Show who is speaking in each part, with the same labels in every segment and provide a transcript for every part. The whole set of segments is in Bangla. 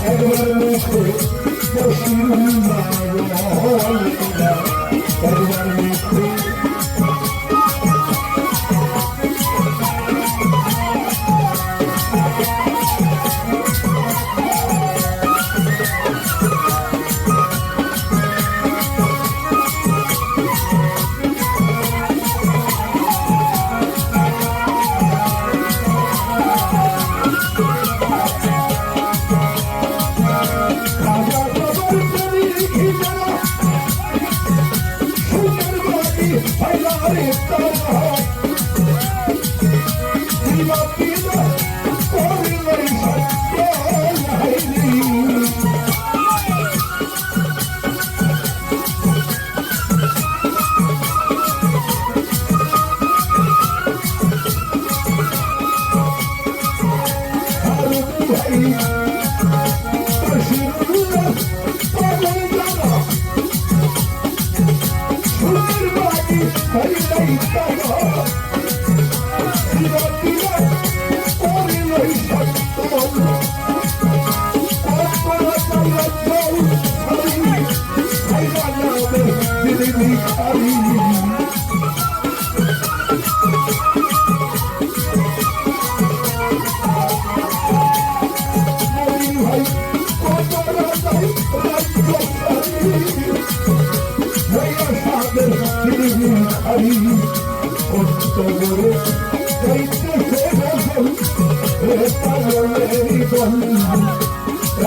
Speaker 1: একবার মুখে একবার মুখে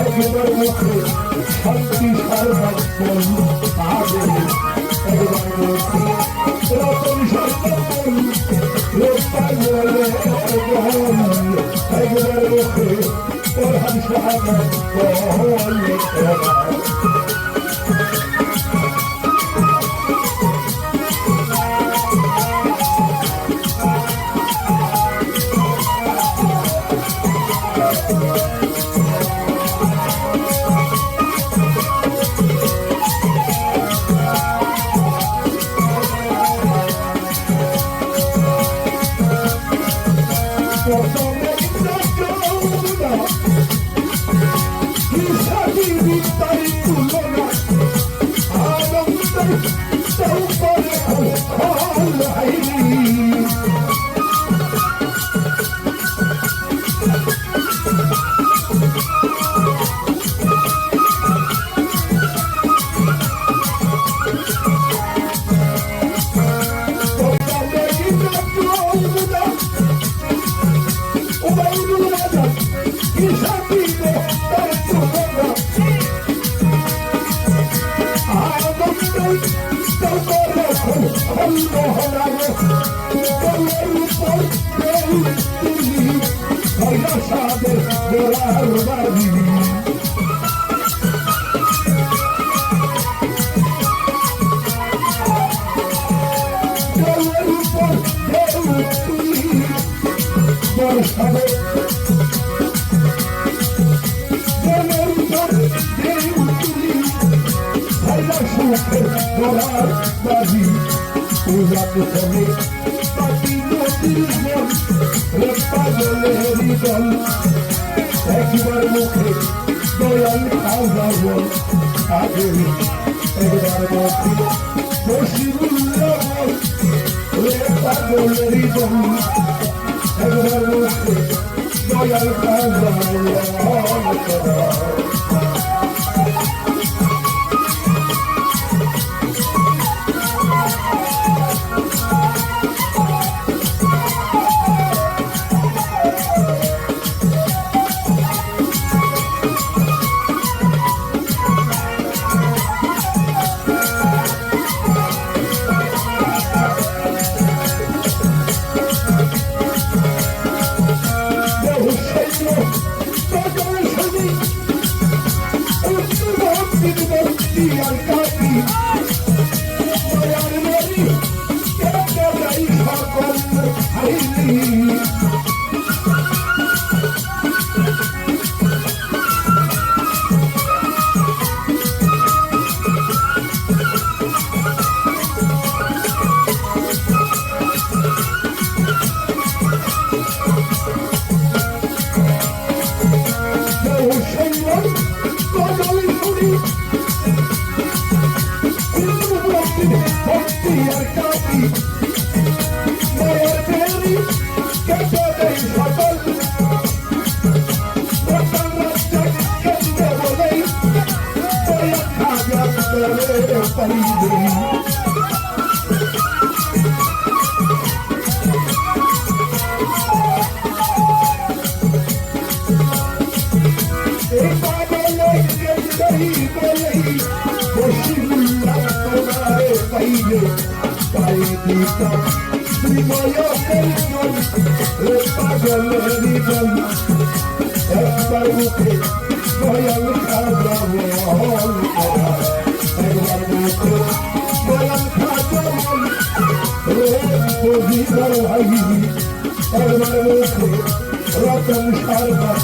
Speaker 1: একবার মুখে শান্তি সর্বক্ষণ পাবে একবার মুখে রতন সর্বক্ষণ একবার মুখে প্রধান সর্বক্ষণ একবার মুখে দয়াল খাওয়াবো আগে একবার মুখে বসিরুল্লাহ পাগলের দল একবার মুখে দয়াল খাওয়াবো সৈন্য গজল শুনি ভক্তি আর কাটি মায়ের ফেরি কেটে দেয় সকল রতন রাজ্যে কেন্দ্রে বলেই খাজা করে পাইবে একবার মুখে দয়াল খাজা বল একবার মুখে দয়াল খাজা বল বুঝিবার ভাই একবার মুখে রতন সরকার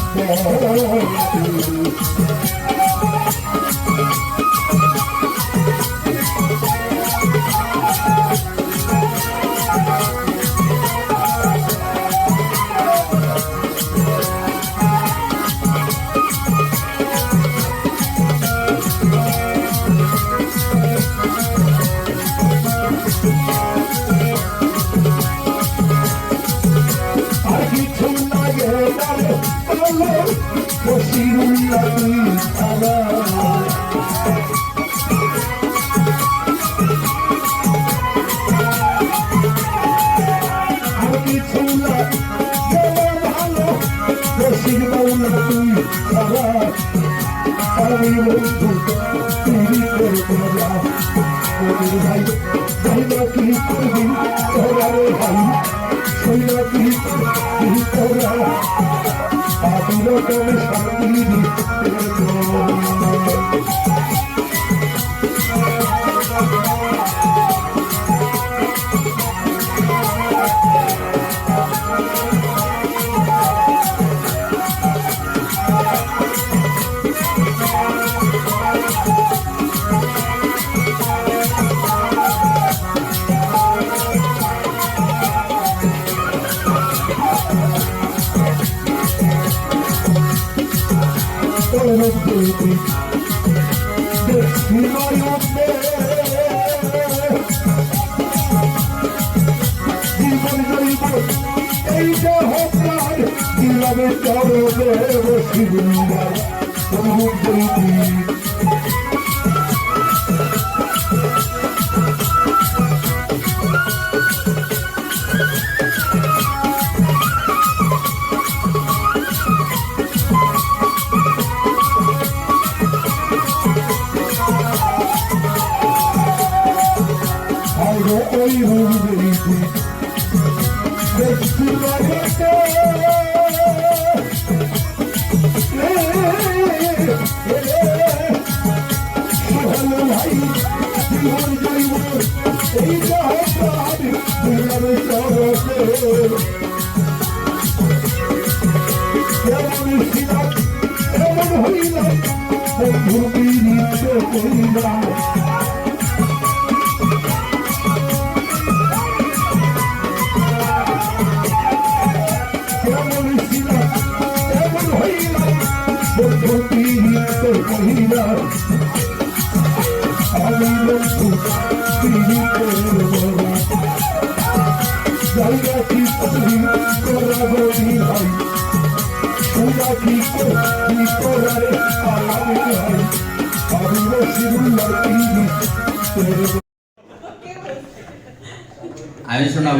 Speaker 2: আমি শোনাব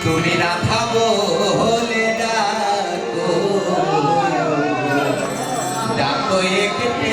Speaker 2: তুমি না থাকো হলে ডাকো ডাকো একটি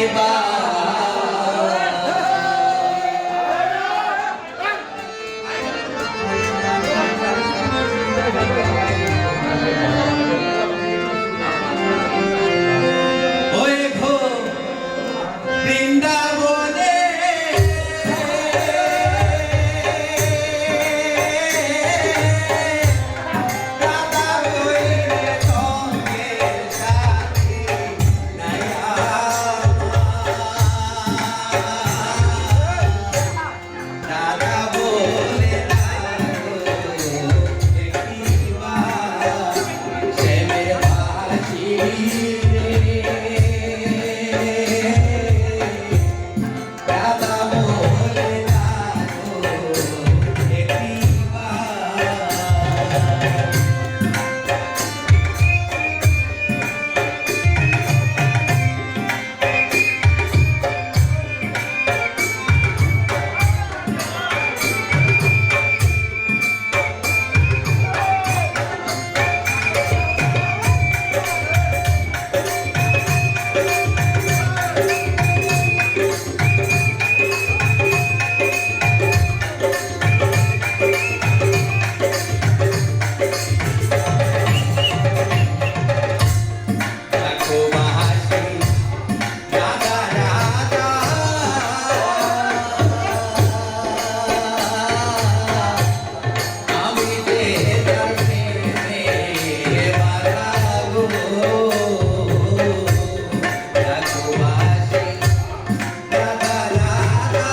Speaker 2: দাদা বলে ডাকো একটিবার। ডাকো বাঁশি রাধা রাধা, আমি যে তার প্রেমে বাধা গো। ডাকো বাঁশি রাধা রাধা,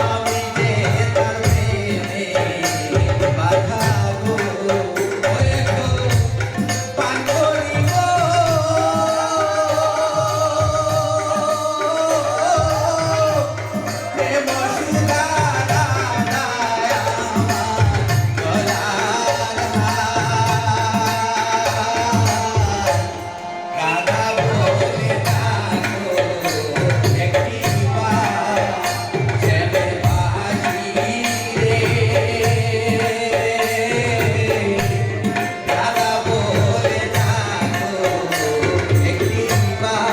Speaker 2: আমি যে তার প্রেমে বাধা গো। ওরে গো পানকড়ি গো, প্রেম সুধা দাদায় আমার গলার হার। রাধা বলে ডাকো একটিবার, শ্যামের বাঁশি রে। রাধা বলে ডাকো একটিবার।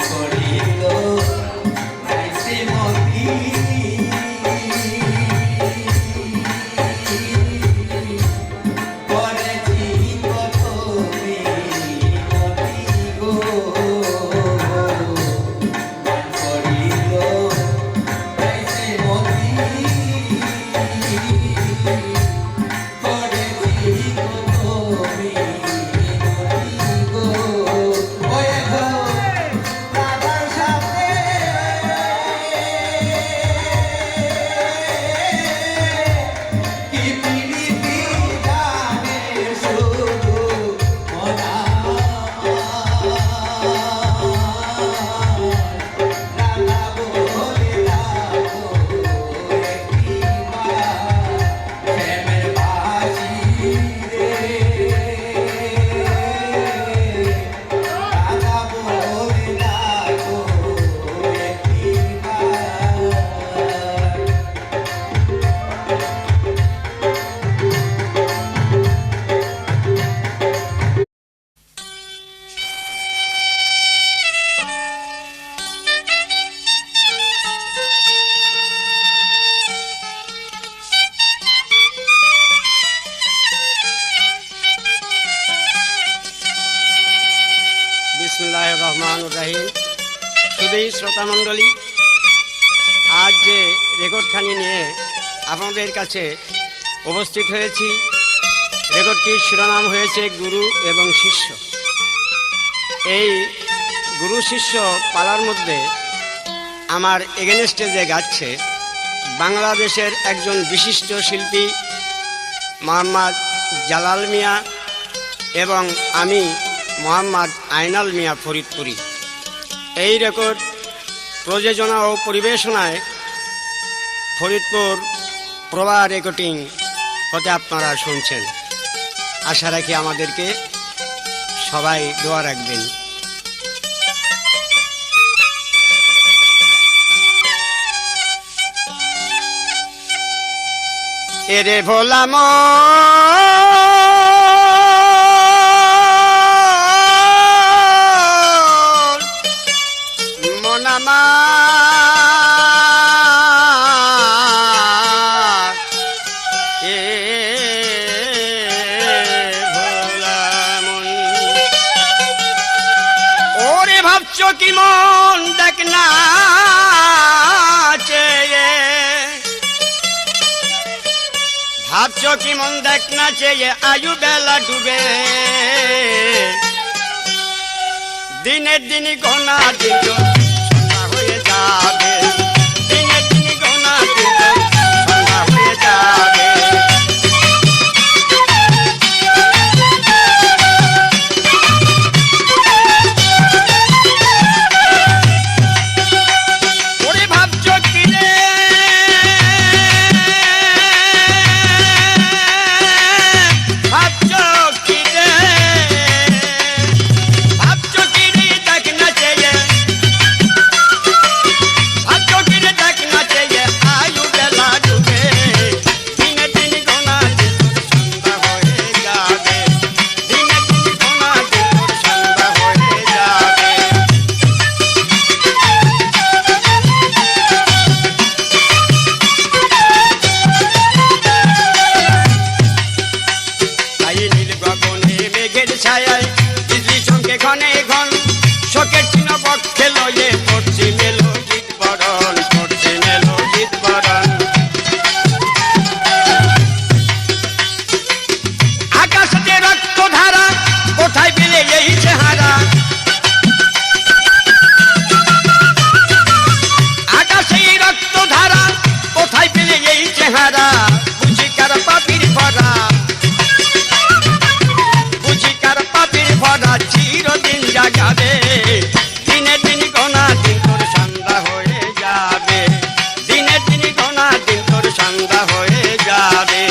Speaker 2: করিল আইসে মতি, করেছি কত মিনতি গো। করিল আইসে মতি, করেছি কত মিনতি গো। ওরে গো রাধার সাথে কি প্রীতি জানে শুধু মন আমার। রাধা বলে ডাকো একটিবার, প্রেমের বাঁশি রে। রাধা বলে ডাকো একটিবার।
Speaker 3: বিসমিল্লাহির রহমানির রহিম। শুধু শ্রোতামণ্ডলী, আজ যে রেকর্ডখানি নিয়ে আপনাদের কাছে উপস্থিত হয়েছি, রেকর্ডটির শিরোনাম হয়েছে গুরু এবং শিষ্য। এই গুরু শিষ্য পালার মধ্যে আমার এগেনস্টে যে গাচ্ছে বাংলাদেশের একজন বিশিষ্ট শিল্পী মোহাম্মদ জালাল মিয়া এবং আমি মোহাম্মদ আইনাল মিয়া ফরিদপুরি। এই রেকর্ড প্রযোজনা ও পরিবেশনায় ফরিদপুর প্রভা রেকর্ডিং হতে আপনারা শুনছেন। আশা রাখি আমাদেরকে সবাই দোয়া রাখবেন। এরে ভোলাম মনামা এ ভোলা মন ওরে ভাব ভাবছো কি মন দেখ না চেয়ে, ভাবছো কি মন দেখ না চেয়ে আয়ু বেলা ডুবে, দিনের দিন গোনা দিন সন্ধ্যা হয়ে যাবে, দিনের দিন গোনা দিন সন্ধ্যা হয়ে যাবে। ওরে ভাবছো কি রে, ভাবছো কি রে, ভাবছো কি রে দেখ না চেয়ে, ভাবছো কি রে দেখ না চেয়ে আয়ু বেলা ডুবে, দিনে দিন গোনা দিন সন্ধ্যা হয়ে যাবে, দিনে দিন গোনা দিন সন্ধ্যা হয়ে যাবে। তাই নীল গগনে মেঘের ছায়ায় বিজলি চমকে ঘনে ঘন, শোকের চিহ্ন বক্ষে লয়ে পড়ছি মেলোজিৎ বরণ, পড়ছি মেলোজিৎ বরণ। আকাশে রক্ত ধারা কোথায় পেলে এই চেহারা, আকাশে রক্ত ধারা কোথায় পেলে এই চেহারা, বুঝি কার পাপির ভরা, বুঝি কার পাপির ভরা চিরদিন জাগাবে, দিনে দিন গোনা দিন তোর সন্ধ্যা হয়ে যাবে, দিনে দিন গোনা দিন তোর সন্ধ্যা হয়ে যাবে।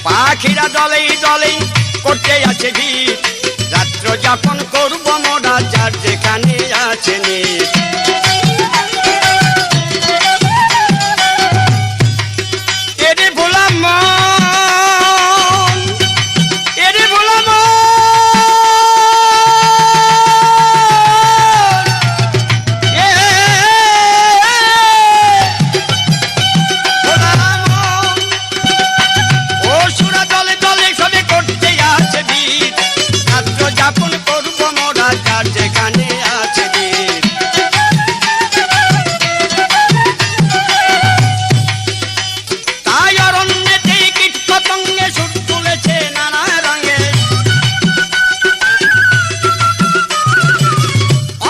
Speaker 3: পাখিরা দলেই দলেই করতে আছে ভিড়, রাত্র যাপন করবো মোরা যার যেখানে আছে নিজ। এরে ভোলা মন, এরে ভোলা মন, এ ভোলা মন, ও সুরা দলে দলে সবে করতে আছে ভিড়, রাত্র যাপন করবো মোরা যার যেখানে আছে ভিড়। তাই অরণ্যেতে কীট পতঙ্গে সুর তুলেছে নানা রঙে,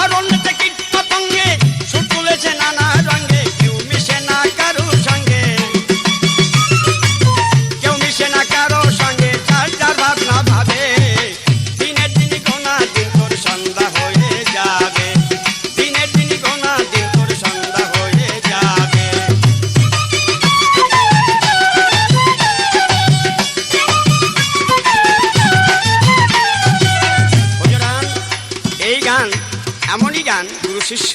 Speaker 3: অরণ্যেতে কীট পতঙ্গে সুর তুলেছে নানা রঙে, কেউ মিশে না কারো সঙ্গে, কেউ মিশে না কারো সঙ্গে, যার যার ভাবনা ভাবে, দিনের দিন গোনা দিন তোর সন্ধ্যা হয়ে যাবে, দিনের দিন গোনা দিন তোর সন্ধ্যা হয়ে যাবে। হুজুরান, এই গান এমনই গান গুরু শিষ্য।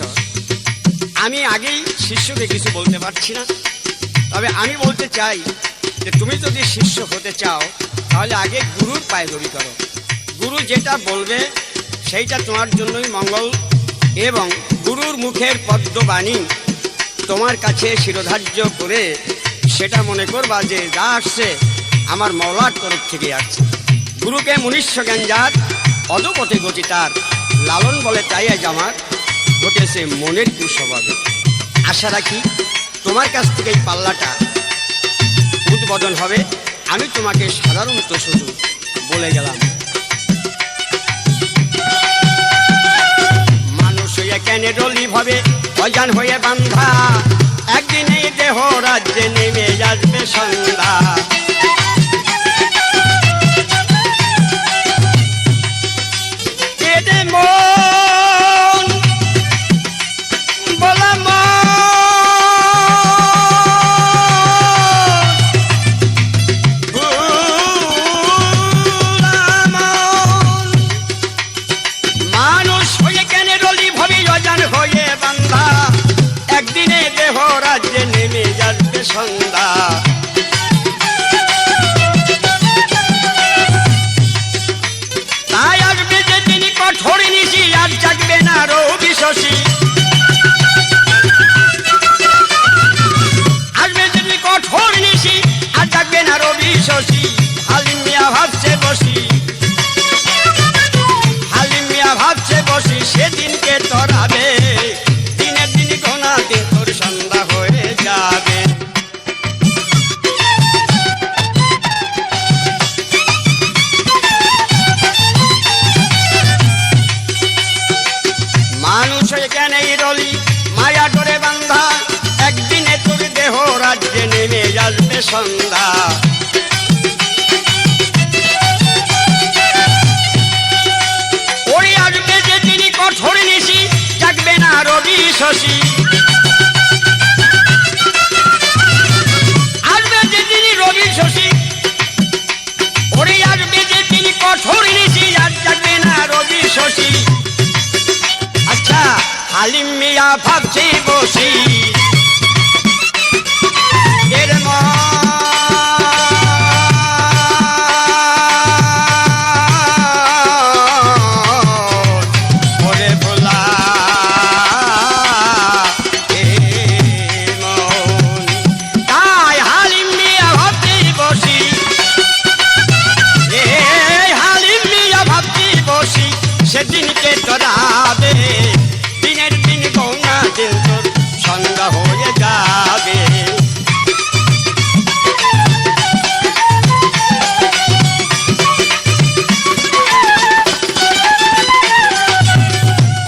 Speaker 3: আমি আগেই শিষ্যকে কিছু বলতে পারছি না, তবে আমি বলতে চাই যে তুমি যদি শিষ্য হতে চাও তাহলে আগে গুরুর পায়দবি করো, গুরু যেটা বলবে সেইটা তোমার জন্যই মঙ্গল, এবং গুরুর মুখের পদ্মবাণী তোমার কাছে শিরোধার্য করে সেটা মনে করবা যে যা আসছে আমার মৌলার তরফ থেকে আসছে। গুরুকে মনুষ্য জ্ঞান যার, অধপথে গতি তার, লালন বলে তাই আজ আমার ঘটেছে মনের কুস্বভাবে। আশা রাখি তোমার কাছ থেকে এই পাল্লাটা উদ্বোধন হবে। আমি তোমাকে সাধারণত শুধু বলে গেলাম, মানুষ হয়ে কেন রলি ভাবে অজান হয়ে বান্ধা, একদিনে দেহ রাজ্যে নেমে আসবে সন্ধ্যা। এদে মন বলা মানুষ হয়ে কেন রলি ভাবি অজান হয়ে বান্ধা, একদিনে দেহ রাজ্যে নেমে আসবে সন্ধ্যা। তাই আসবে যে তিনি কঠোর নিশি, আর জাগবে না রবি শশী, আসবে তিনি সন্ধ্যা। ওরে আসবে যে তিনি কঠোর নিশি, জাগবে না রবি শশী। আসবে যে তিনি রবি শশী, ওরে আসবে যে তিনি কঠোর নিশি, আর জাগবে না রবি শশী। আচ্ছা হালিম মিয়া ভাবছি বসি, এর ওরে ভোলা এ মন। তাই হালিম মিয়া ভাবছি বসি, এ হালিম মিয়া ভাবছি বসি, সেদিনকে তোরাবে দিনের দিন গৌনা দিন তোর সন্ধ্যা হয়ে যাবে।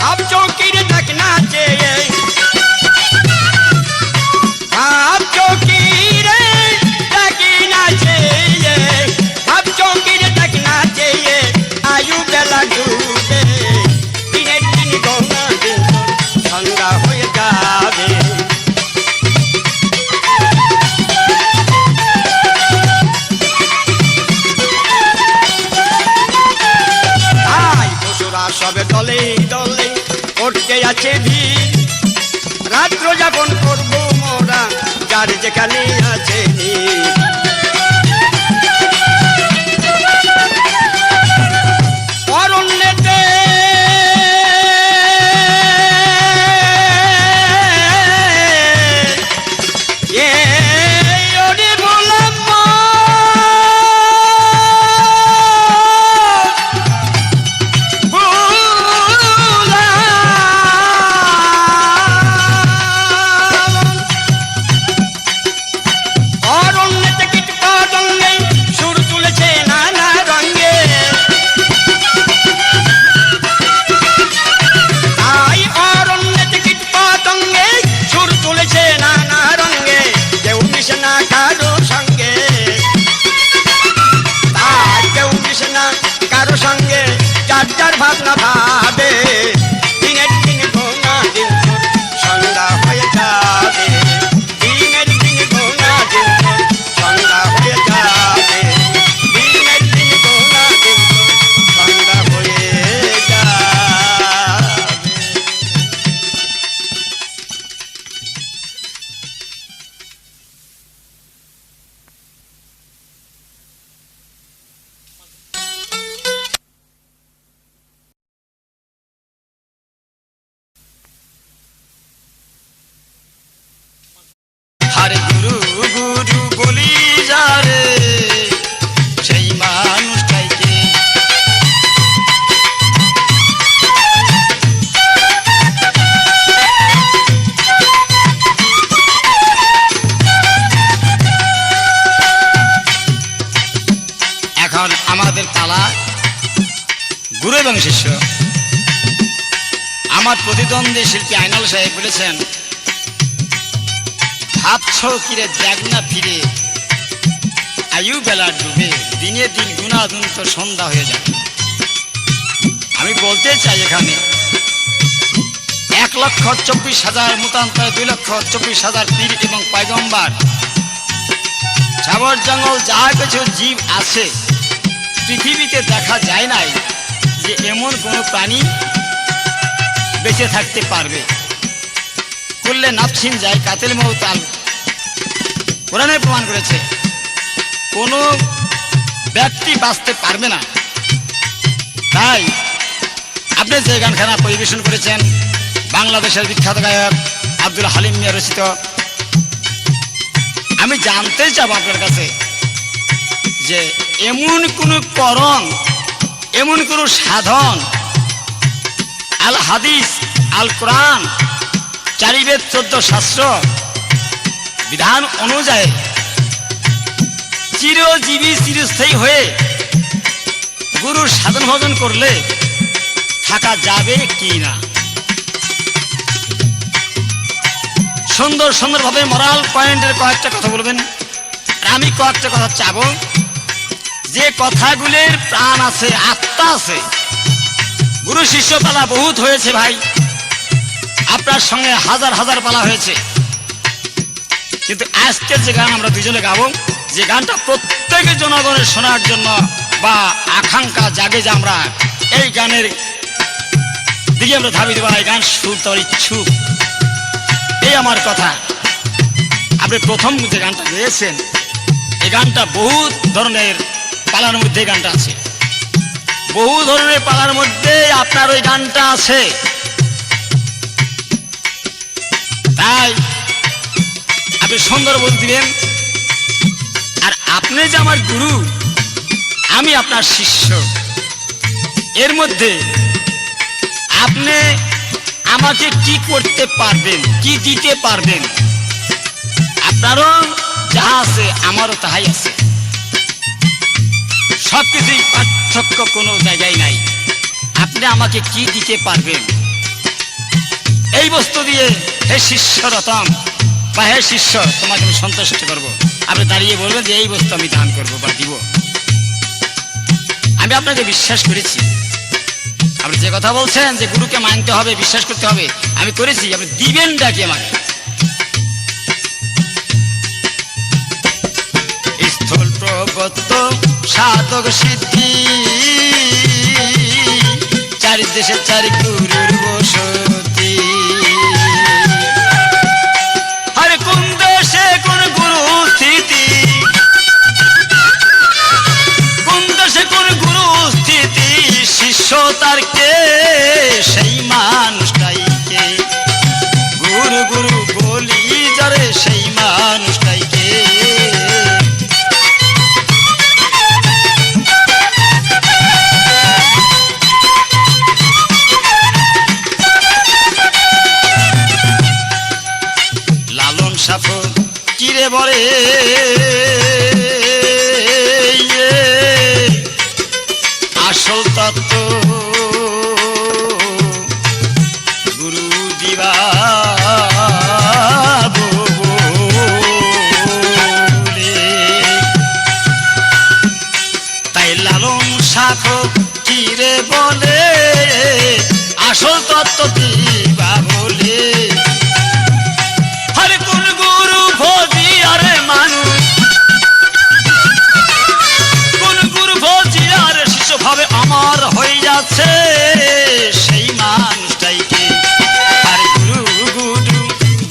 Speaker 3: ভাব চৌকির দেখ না চেয়ে, ভাব চৌকির দেখি না চেয়ে, ভাব চৌকির দেখ না চেয়ে, আয়ু বেলা ডুবে দিনের দিন গৌনা দিন তোর সন্ধ্যা হয়ে যাবে। আই পশুরা সবে দলে দলে করতে আছে ভিড়, রাত্র যাপন করবো মোরা যার যেখানে আছে নীড়। অরণ্যেতে এ ওরে বললাম অরণ্যেতে কীট পতঙ্গে সুর তুলেছে নানা রঙে। তাই অরণ্যেতে কীট পতঙ্গে সুর তুলেছে নানা রঙে, কেউ মিশে না কারো সঙ্গে। তাই কেউ মিশে না কারো সঙ্গে, যার যার ভাবনা ভাবে দিনের দিন গৌনা দিন তোর সন্ধ্যা হয়ে যাবে। দিনের দিন গৌনা দিন তোর সন্ধ্যা হয়ে যাবে। দিনের দিন গৌনা দিন তোর সন্ধ্যা হয়ে যাবে।
Speaker 4: আরে গুরু গুরু বলি যারে সেই মানুষটাইকে, এখন আমাদের পালা গুরু এবং শিষ্য। আমার প্রতিদ্বন্দ্বী শিল্পী আইনাল সাহেব বলেছেন, ভাবছ কিরে দেখ না ফিরে, আয়ু বেলা ডুবে দিনে দিন গুণাগুণ তো সন্ধ্যা হয়ে যাবে। আমি বলতে চাই এখানে 1,24,000 মতান্তরে 2,24,000 পীর এবং পয়গম্বর, ছাবর জঙ্গল যা কিছু জীব আছে পৃথিবীতে দেখা যায় নাই যে এমন কোনো প্রাণী বেঁচে থাকতে পারবে। করলে নাফসিন যায় কাতেল মৌতাল কোরআনে প্রমাণ করেছে, কোনো ব্যক্তি বাঁচতে পারবে না। তাই আপনি যে গানখানা পরিবেশন করেছেন বাংলাদেশের বিখ্যাত গায়ক আব্দুল হালিম মিয়া রচিত, আমি জানতে চাব আপনার কাছে যে এমন কোনো করণ, এমন কোনো সাধন আল হাদিস আল কোরআন 4 বেদ 14 শাস্ত্র বিধান অনুযায়ী চিরজীবী চিরস্থায়ী হয়ে গুরুর সাধন ভজন করলে থাকা যাবে কি না। সুন্দর সুন্দরভাবে মোরাল পয়েন্টের কয়েকটা কথা বলবেন, আর আমি কয়েকটা কথা চাবো, যে কথাগুলির প্রাণ আছে, আত্মা আছে। গুরু শিষ্য পালা বহুত হয়েছে ভাই, আপনার সঙ্গে হাজার হাজার পালা হয়েছে, কিন্তু আজকের যে গান আমরা দুজনে গাবো, যে গানটা প্রত্যেকের জনগণের শোনার জন্য বা আকাঙ্ক্ষা জাগে যে আমরা এই গানের দিকে আমরা ধাবি দেবো, এই গান শুনতে ইচ্ছুক, এই আমার কথা। আপনি প্রথম যে গানটা গেয়েছেন, এই গানটা বহু ধরনের পালার মধ্যে গানটা আছে, বহু ধরনের পালার মধ্যে আপনার ওই গানটা আছে। তাই আপনি সুন্দর বল দিবেন। আর আপনি যে আমার গুরু, আমি আপনার শিষ্য, এর মধ্যে আপনি আমাকে কি করতে পারবেন, কি দিতে পারবেন, আপনারও যাহা আছে আমারও তাহাই আছে, সবকিছুই পার্থক্য কোনো জায়গায় নাই। আপনি আমাকে কি দিতে পারবেন, এই বস্তু দিয়ে হে শিষ্য রতম বা হে শিষ্য তোমাকে আমি সন্তুষ্ট করবো। আপনি দাঁড়িয়ে বলবেন যে এই বস্তু আমি দান করবো বা দিব। আমি আপনাকে বিশ্বাস করেছি, আপনি যে কথা বলছেন যে গুরুকে মানতে হবে, বিশ্বাস করতে হবে, আমি করেছি। আপনি দিবেন ডাকি আমাকে। স্থল প্রগত সাধক সিদ্ধি, চারি দেশে চারি গুরুর বসতি। আরে কোন দেশে কোন গুরু স্থিতি, কোন দেশে কোন গুরু স্থিতি, শিষ্য তার কে, সেই মানুষটাই কে। গুরু গুরু বলি যারে, সেই মানুষটাই কে। লালন সাফর কিরে বলে, আসল তত্ত্ব গুরু দিবা বলে। তাই লালন সাফর কিরে বলে, আসল তত্ত্ব দিবা বলে। আরে কোন গুরু ভোজি আরে মানুষ, কোন গুরু ভোজি আরে শিষ্য ভাবে আমার হয়ে যাচ্ছে, সেই মানুষটাই কে। আরে গুরু গুরু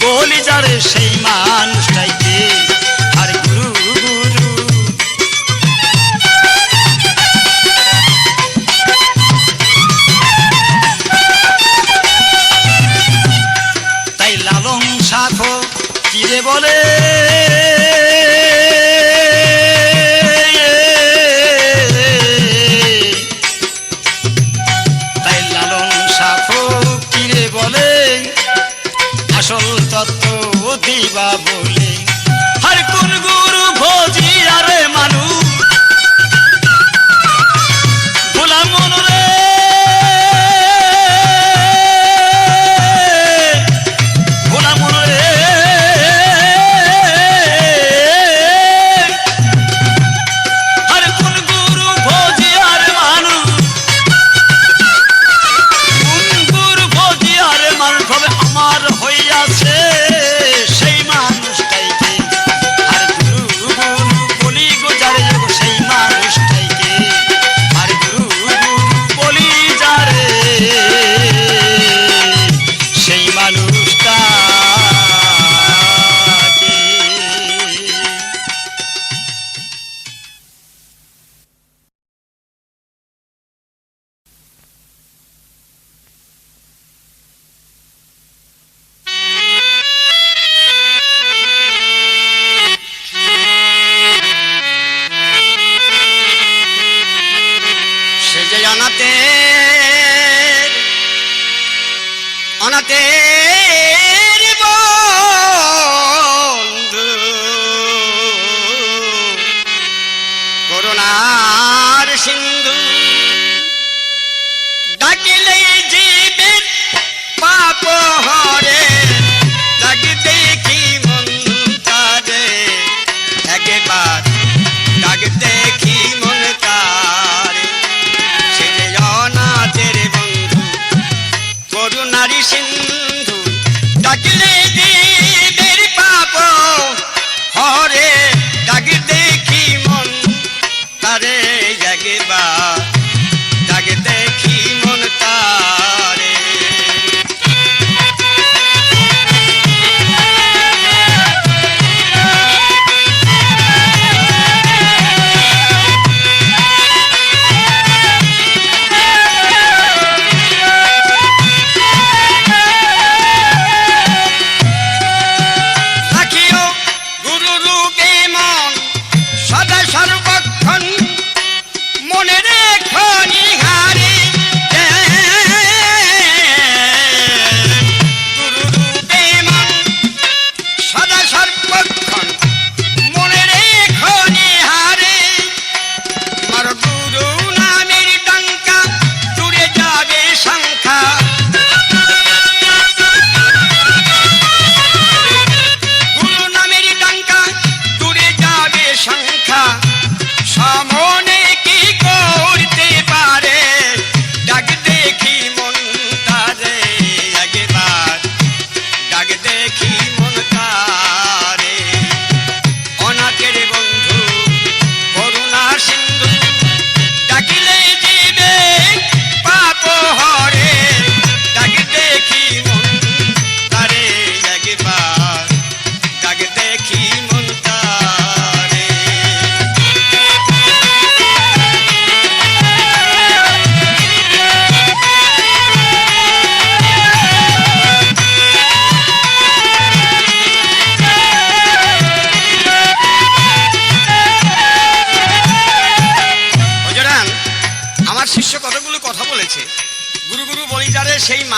Speaker 4: বলি যারে, সেই মানুষটাই কে। আরে গুরু গুরু। তাই লালন সাখো কিরে বলে, তাই লালন সাখো কিরে বলে, আসল তত্ত্ব দিবা বলে। আর কোন গুরু ভোজি আরে মানুষ, ভোলা মন রে, ভোলা মন রে। আর কোন গুরু ভোজি আরে মানুষ, কোন গুরু ভোজি আরে মানুষ হবে আমার হইয়াছে, সেই মানুষটাই কে। আর গুরু গুরু বলি গো যারে, সেই মানুষটাই কে। আর গুরু গুরু বলি যারে, সেই মানুষটা কে।
Speaker 3: সে যে অনাথের অনাথের বন্ধু, করুণার সিন্ধু, ডাকিলে জীবের পাপ হরে, ডাকিতে কি মন তারে, একবার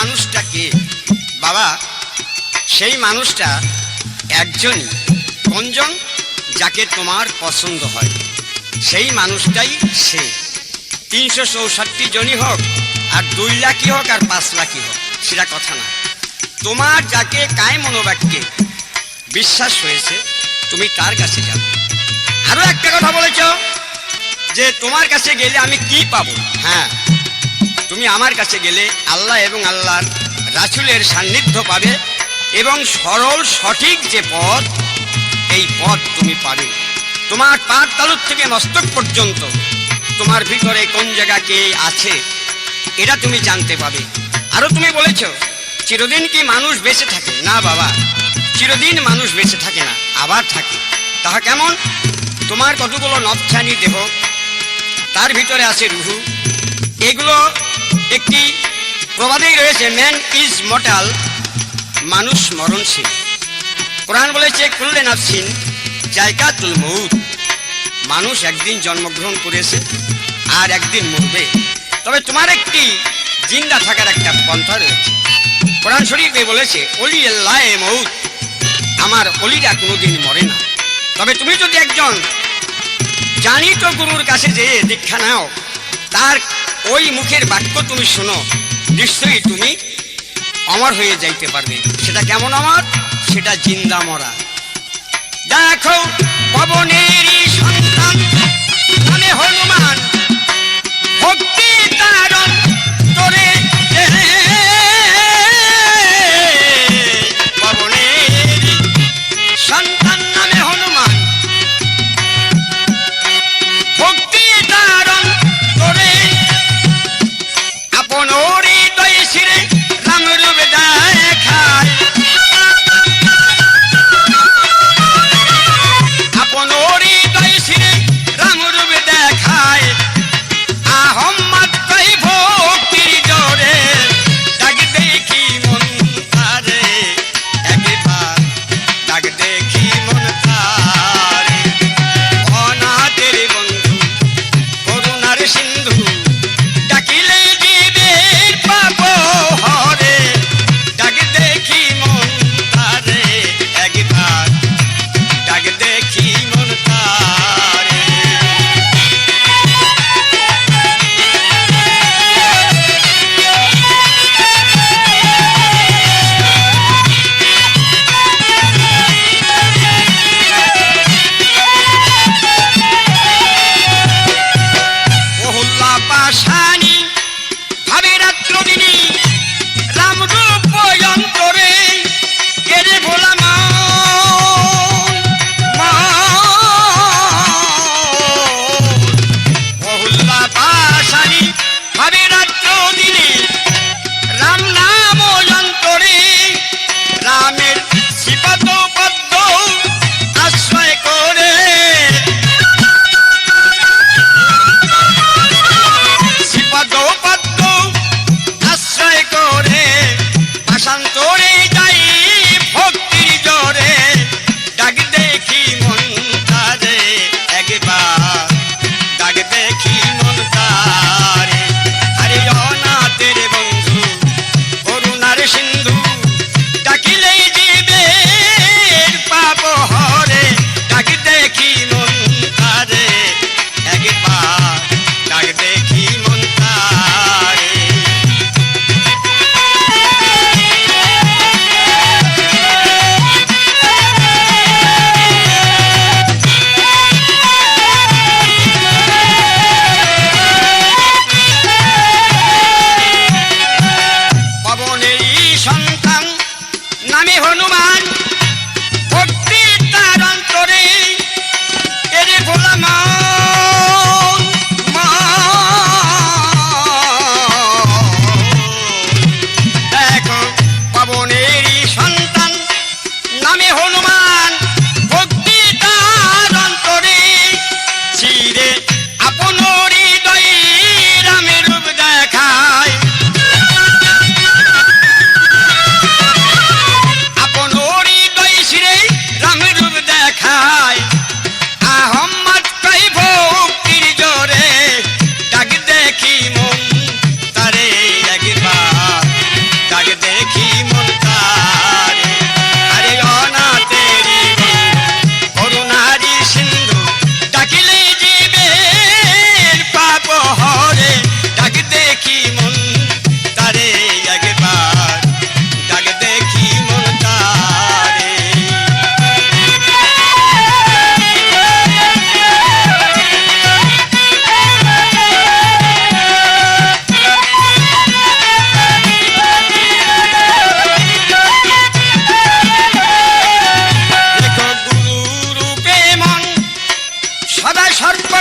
Speaker 3: মানুষটা কে বাবা? সেই মানুষটা একজনই। কোনজন? যাকে তোমার পছন্দ হয়, সেই মানুষটাই সে। 364 জনই হোক, আর 2 লাখই হোক, আর 5 লাখই হোক, সেটা কথা না। তোমার যাকে কায় মনোবাক্যে বিশ্বাস হয়েছে, তুমি তার কাছে যাবে। আরো একটা কথা বলেছ যে তোমার কাছে গেলে আমি কি পাবো। হ্যাঁ, তুমি আমার কাছে গেলে আল্লাহ এবং আল্লাহর রাসূলের সান্নিধ্য পাবে, এবং সরল সঠিক যে পথ, এই পথ তুমি পাবে। তোমার পায়ের তালুর থেকে মস্তক পর্যন্ত তোমার ভিতরে কোন জায়গা কে আছে, এটা তুমি জানতে পাবে। আরো তুমি বলেছ চিরদিন কি মানুষ বেঁচে থাকে? না বাবা, চিরদিন মানুষ বেঁচে থাকে না, আবার থাকে। তাহা কেমন? তোমার কতগুলো নবছানি দেহ, তার ভিতরে আছে রুহু। এগুলো একটি প্রবাদেই রয়েছে, ম্যান ইজ মর্টাল, মানুষ মরণশীল। কোরআন বলেছে কুল্লে নাফসিন যায়কাতুল মউত, মানুষ একদিন জন্মগ্রহণ করেছে আর একদিন মরবে। তবে তোমার একটি জিন্দা থাকার একটা পন্থা রয়েছে। কোরআন শরীফে বলেছে অলি আল্লাহ মউত, আমার অলিরা কোনোদিন মরে না। তবে তুমি যদি একজন জানিত গুরুর কাছে যেয়ে দীক্ষা নাও, তার ওই মুখের বাক্য তুমি শোনো, নিশ্চয়ই তুমি অমর হয়ে যাইতে পারবে। সেটা কেমন অমর? সেটা জিন্দা মরা। দেখো পবনেরই সন্তান নামে হনুমান, ভক্তি তারণ তোরে পবনেরই সন্তান নামে হনুমান, ভক্তি তারণ তোরে আপন হৃদয় শিরে রামরূপ দেখায়।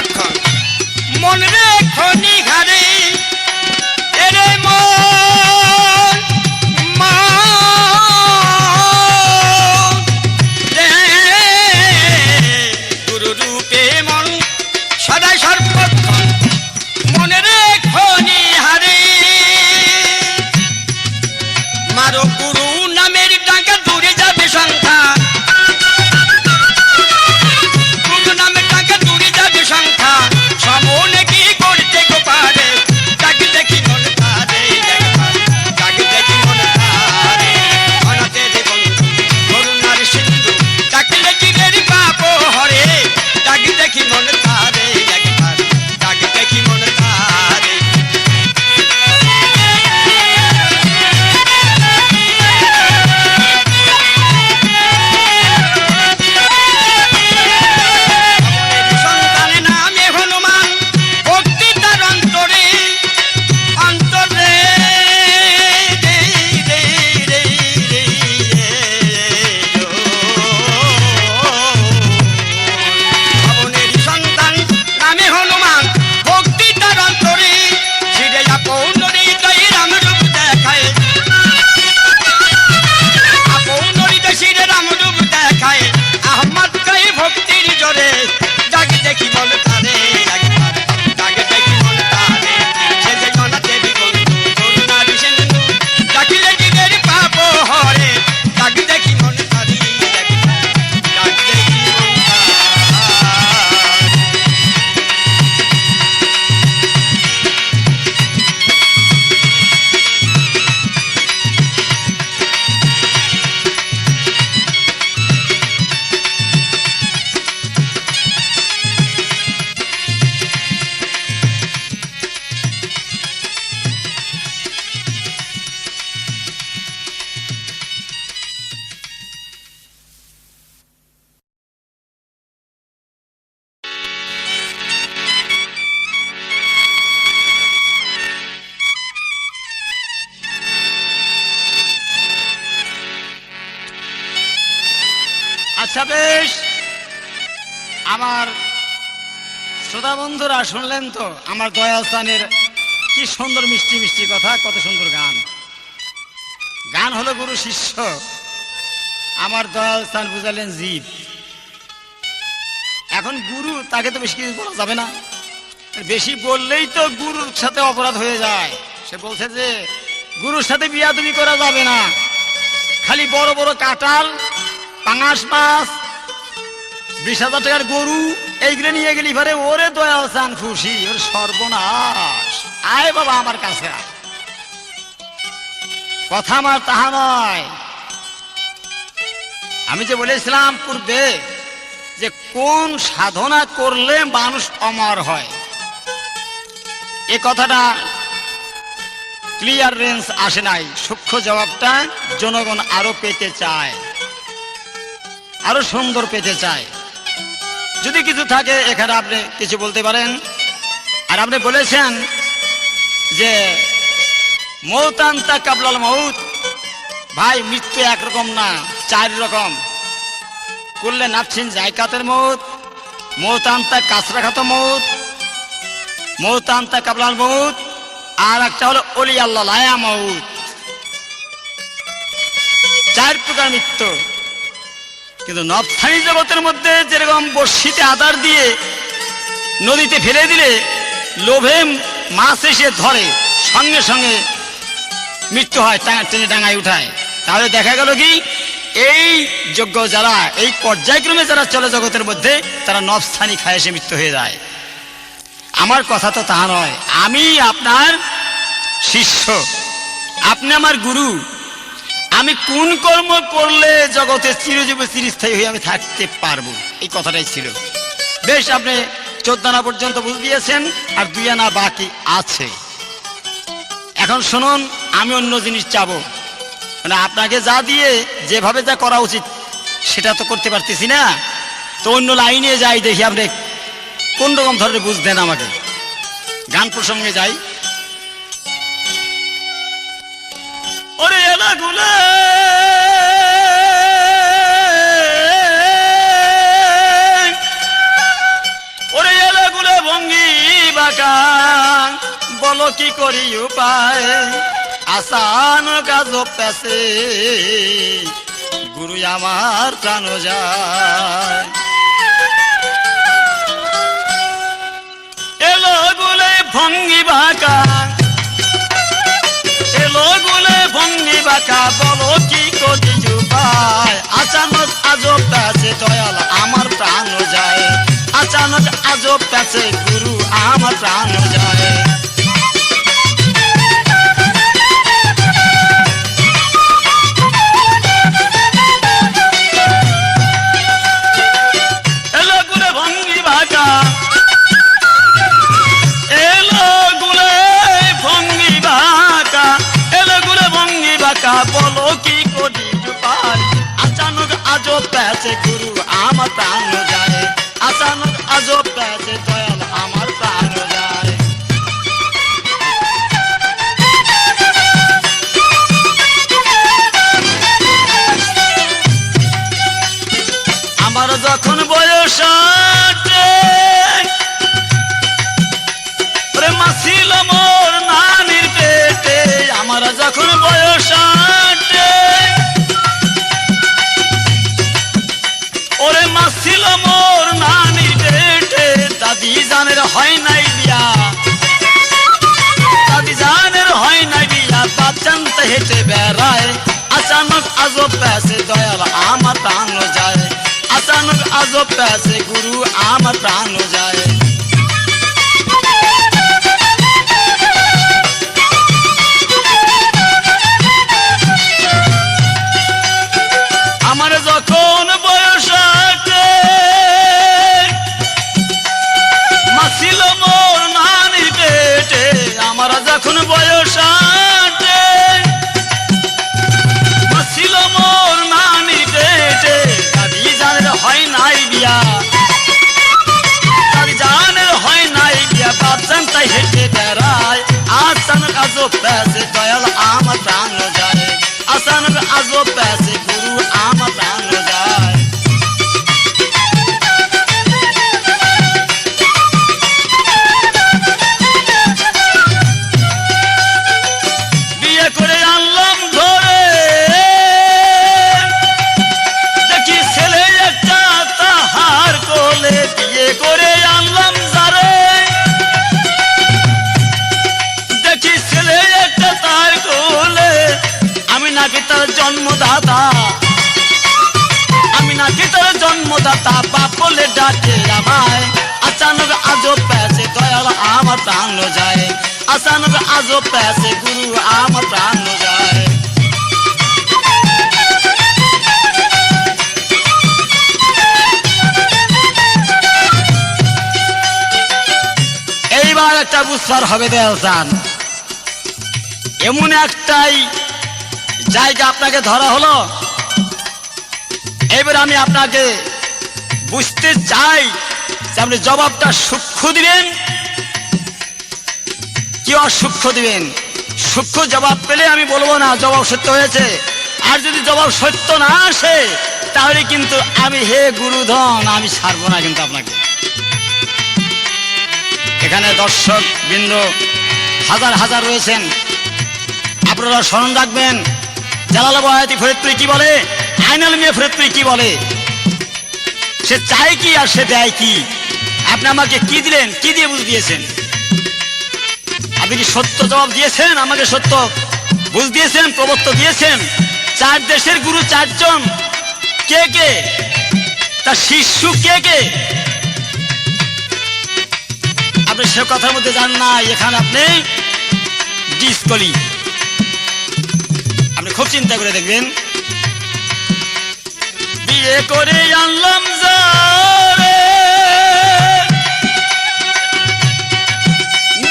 Speaker 3: সর্বক্ষণ মন রেখো নিঘারে এরে মন গুরু রূপে মন সদাই সর্বক্ষণ মনে রেখো নিহারে মারো গুরু নামের ডাকা দূরে যাবে সংখ্যা গুরু নামের ডাকা দূরে যাবে সংখ্যা সমনে কি করতে গো পারে ডাকি দেখি মন তারে ডাকি দেখি মন তারে অনাথে জীবন করুণার সিন্ধু ডাকলে কি মেরি পাপ হরে ডাকি দেখি মন তারে ডাকি দেখি মন তারে সন্তানের নামে হনুমান ভক্তি তার অন্তরে অন্তরে ভবনের সন্তান নামে হনুমান ভক্তি তার অন্তরে ছিড়ে আপৌনরি তাই রামরূপ দেখায় আপৌনরি ছিড়ে রামরূপ দেখায় আহমদ তাই ভক্তির জোরে ডাকি দেখি মন তারে ডাকি দেখি মন তারে সে যে জনাতে বন্ধু করুণার সিন্ধু ডাকিলে জীবের পাপ হরে ডাকি দেখি মন তারে ডাকি দেখি মন তারে
Speaker 4: আচ্ছা বেশ, আমার শ্রোতা বন্ধুরা শুনলেন তো আমার দয়াস্থানের কি সুন্দর মিষ্টি মিষ্টি কথা, কত সুন্দর গান। গান হলো গুরু শিষ্য, আমার দয়াস্থান বুঝালেন জীব। এখন গুরু তাকে তো বেশি কিছু বলা যাবে না, বেশি বললেই তো গুরুর সাথে অপরাধ হয়ে যায়। সে বলছে যে গুরুর সাথে বিয়াদবি করা যাবে না, খালি বড় বড় কাঁঠাল, পাঙাশ মাছ, 20,000 টাকার গরু এইগুলো নিয়ে গেলি ঘরে ওরে দয়া চান খুশি, ওর সর্বনাশ। আয় বাবা আমার কাছে আয়। কথা আমার তাহা নয়। আমি যে বলেছিলাম পূর্বে যে কোন সাধনা করলে মানুষ অমর হয়, এ কথাটা ক্লিয়ার রেঞ্জ আসে নাই। সূক্ষ্ম জবাবটা জনগণ আরো পেতে চায়, আরো সুন্দর পেতে চায়। যদি কিছু থাকে এখানে আপনি কিছু বলতে পারেন। আর আপনি বলেছেন যে মৌতান্তা কাবলাল মৌত, ভাই মৃত্যু একরকম না, 4 রকম। করলে নাফসিন জায়কাতের মৌত, মৌতান্তা কাসরাখাত মৌত, মৌতান্তা কাবলাল মৌত, আর একটা হলো অলি আল্লাহ লায়া মৌত। 4 প্রকার মৃত্যু। কিন্তু নফসানি জগতের মধ্যে যেরকম বর্ষিতে আদার দিয়ে নদীতে ফেলে দিলে লোভে মাছ এসে ধরে, সঙ্গে সঙ্গে মৃত্যু হয়, টেনে ডাঙায় উঠায়। তাহলে দেখা গেল কি এই যোগ্য যারা, এই পর্যায়ক্রমে যারা চলে জগতের মধ্যে, তারা নফসানি খায় এসে মৃত্যু হয়ে যায়। আমার কথা তো তা নয়। আমি আপনার শিষ্য, আপনি আমার গুরু। আমি কোন কর্ম করলে জগতে চিরজীবী চিরস্থায়ী হয়ে আমি থাকতে পারবো, এই কথাটাই ছিল। বেশ, আপনি 14 আনা পর্যন্ত বুঝ দিয়েছেন, আর 2 আনা বাকি আছে। এখন শুনুন, আমি অন্য জিনিস চাবো। মানে আপনাকে যা দিয়ে যেভাবে যা করা উচিত সেটা তো করতে পারতেছি না, তো অন্য লাইনে যাই, দেখি আপনি কোন রকম ধরনের বুঝ দেন আমাকে। গান প্রসঙ্গে যাই। ওরে এলাগুলা ওরে এলাগুলা বলো কি করি উপায় আসান কাজ পেছে গুরু আমার প্রাণ যায় এলো গুলে ভঙ্গি বাঁকা এলো গুলে ভঙ্গি বাঁকা বলো কি করি উপায় আচানক আজব পেছে দয়াল আমার প্রাণ যায় আচানক আজব পেছে গুরু আমার প্রাণ যায় এলো গুলে ভঙ্গি বাঁকা এলো গুলে ভঙ্গি বাঁকা এলো গুলে ভঙ্গি বাঁকা বলো কি করি উপায় আচানক আজব পেছে গুরু আমার প্রাণ যায় আচানক আজব পেছে দয়াল আমার প্রাণ যায় আমার যখন বয়স প্রেমা ছিল মোর নানির পেটে আমার যখন বয়স ওরে মা ছিল মোর নানির পেটে দাদি জানের হয় নাই বিয়া দাদি জানের হয় নাই বিয়া বাচ্চান্তে হেঁটে বেড়ায় আচানক আজব পেছে দয়াল আমার প্রাণ যায় আচানক আজব পেছে গুরু আমার প্রাণ যায় আমার যখন বয়স মাছিল মোর নানির পেটে আমার যখন বয়স মাছিল মোর নানির পেটে দাদি জানের হয় নাই বিয়া দাদি জানের হয় নাই বিয়া বাচ্চান তাই হেঁটে বেড়ায় আচানক আজব পেছে দয়াল আমার প্রাণ যায় আচানক আজব পেছে গুরু আমার প্রাণ যায় বিয়ে করে আনলাম ধরে দেখি ছেলে একটা তাহার কোলে বিয়ে করে আনলাম যারে দেখি ছেলে একটা তার কোলে আমি নাকি তার জন্মদাতা আমি নাকি তার জন্মদাতা বাপ বলে ডাকে আমায় আচানক আজব পেছে দয়াল আমার প্রাণ যায় আচানক আজব পেছে গুরু আমার প্রাণ যায় এইবার একটা বুঝবার হবে দয়াল চান এমন একটাই জায়গা আপনাকে ধরা হলো এবার আমি আপনাকে বুঝতে চাই যে আপনি জবাবটা সূক্ষ্ম দিবেন কি অসূক্ষ্ম দিবেন সূক্ষ্ম জবাব পেলে আমি বলবো না জবাব সত্য হয়েছে আর যদি জবাব সত্য না আসে তাহলে কিন্তু আমি হে গুরুধন আমি ছাড়বো না কিন্তু আপনাকে এখানে দর্শক বৃন্দ হাজার হাজার রয়েছেন আপনারা স্মরণ রাখবেন জালালাবাদী ফরিদপুরি কি বলে আইনাল মিয়া ফরিদপুরি কি বলে সে চায় কি আর সে দেয় কি আপনি আমাকে কি দিলেন কি দিয়ে বুঝ দিয়েছেন আপনি কি সত্য জবাব দিয়েছেন আমাকে সত্য বুঝ দিয়েছেন প্রবত্ত দিয়েছেন চার দেশের গুরু চারজন কে কে তার শিষ্য কে কে আপনি সে কথার মধ্যে যান না এখানে আপনি ডিসকলি আপনি খুব চিন্তা করে দেখবেন বিয়ে করে আনলাম যারে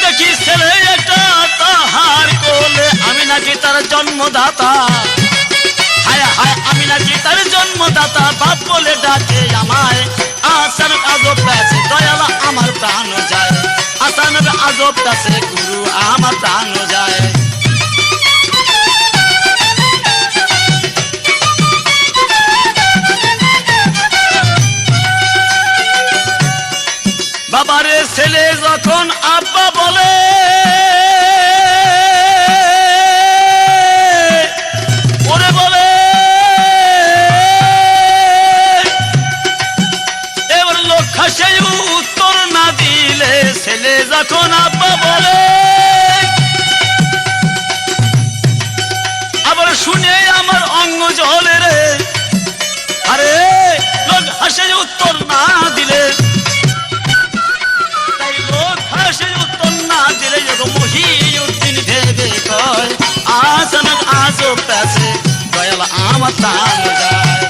Speaker 4: দেখি ছেলে একটা তাহার কোলে আমি নাকি তার জন্মদাতা হায় হায় আমি নাকি তার জন্মদাতা বাপ বলে ডাকে আমায় আচানক আজব পেছে দয়াল আমার প্রাণ যায় আচানক আজব পেছে গুরু আমার প্রাণ যায় বাবারে ছেলে যখন আব্বা বলে খাসে উত্তর না দিলে ছেলে যখন আব্বা বলে, আবার শুনে আমার অঙ্গ জলে রে। আরে লোক হাসে উত্তর না দিলে, তাই লোক হাসে উত্তর না দিলে মহিউদ্দিন ভেবে কয় আচানক আজব প্যাসে দয়াল আমার প্রাণ যায়।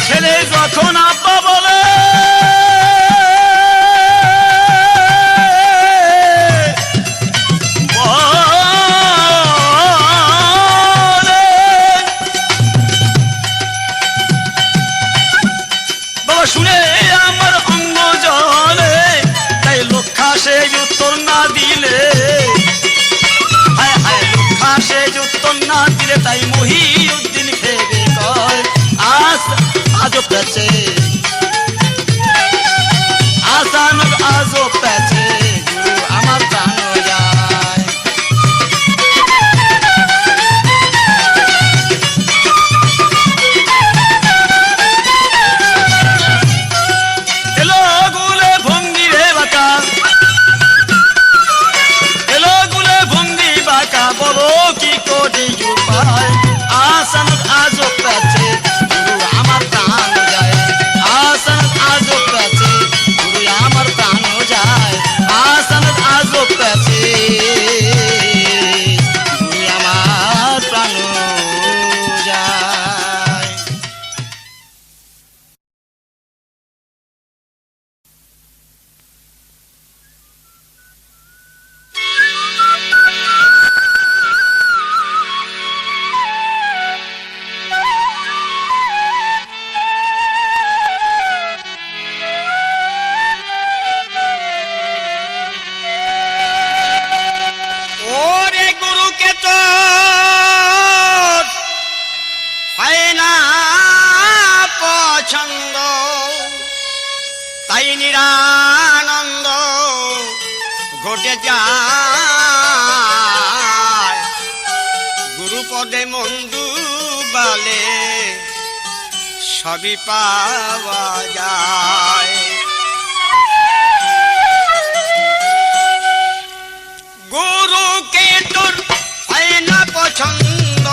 Speaker 4: ছেলে যখন আব্বা বলে, বাবা শুনে আমার অঙ্গ জলে, তাই লক্ষা সে উত্তর না দিলে, হায় হায় লক্ষা সে উত্তর না দিলে, তাই মহিউদ্দিন ভেবে কয় আজব প্যাচে আচানক আজব প্যাচে গুরু আমার প্রাণ যায়। এলো গুলে ভঙ্গি রে বাঁকা, এলো গুলে ভঙ্গি বাঁকা, বলো কি করে উপায় আচানক আজব প্যাচে গুরু আমার প্রাণ যায়। আচানক আজব প্যাচে গুরু আমার প্রাণ যায়। আচানক আজব প্যাচে গুরু আমার প্রাণ যায়।
Speaker 3: ওরে গুরুকে তো হয় না পছন্দ, তাই নিরানন্দ ঘটে যায়। গুরুপদে মন্দু বালে সবই পাওয়া যায়। গুরুকে তোর হয় না পছন্দ,